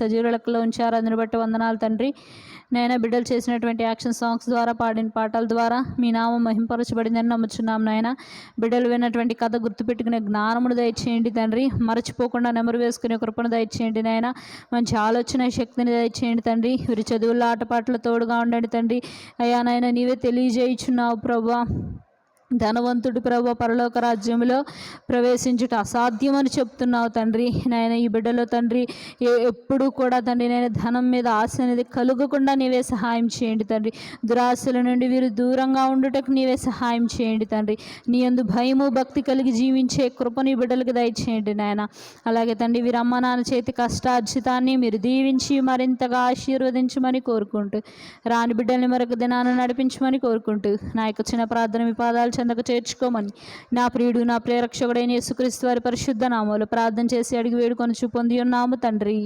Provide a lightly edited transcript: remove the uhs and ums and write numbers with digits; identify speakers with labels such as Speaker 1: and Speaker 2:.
Speaker 1: సజీవ లెక్కలో ఉంచారు. అందుని బట్టి వందనాలు తండ్రి. నైనా బిడ్డలు చేసినటువంటి యాక్షన్ సాంగ్స్ ద్వారా, పాడిన పాటల ద్వారా మీ నామం మహింపరచబడిందని నమ్ముచున్నాం నాయన. బిడ్డలు విన్నటువంటి కథ గుర్తుపెట్టుకునే జ్ఞానమును దయచేయండి తండ్రి. మరచిపోకుండా నెమరు వేసుకునే కృపను దయచేయండి నాయన. మంచి ఆలోచన శక్తిని దయచేయండి తండ్రి. వీరి చదువుల్లో ఆటపాటలు తోడుగా ఉండండి తండ్రి. అయ్యా నాయన నీవే తెలియజేయుచున్నావు ప్రభువా. ధనవంతుడు ప్రభు పరలోక రాజ్యంలో ప్రవేశించుట అసాధ్యమని చెప్తున్నావు తండ్రి. నాయన ఈ బిడ్డలో తండ్రి ఎప్పుడు కూడా తండ్రి నేను ధనం మీద ఆశ అనేది కలుగకుండా నీవే సహాయం చేయండి తండ్రి. దురాశల నుండి వీరు దూరంగా ఉండుటకు నీవే సహాయం చేయండి తండ్రి. నీ యందు భయము భక్తి కలిగి జీవించే కృపని ఈ బిడ్డలకు దయచేయండి నాయన. అలాగే తండ్రి వీరి అమ్మ నాన్న చేతి కష్టార్జితాన్ని మీరు దీవించి మరింతగా ఆశీర్వదించమని కోరుకుంటూ, రాని బిడ్డల్ని మరొక దినాన్ని నడిపించమని కోరుకుంటూ, నా యొక్క చిన్న ప్రార్థన మీ పాదాలు చెందకు చేర్చుకోమని నా ప్రియుడు నా ప్రియరక్షకుడైన యేసుక్రీస్తు వారి పరిశుద్ధ నామములో ప్రార్థన చేసి అడిగి వేడుకొనుచు పొంది ఉన్నాము తండ్రి.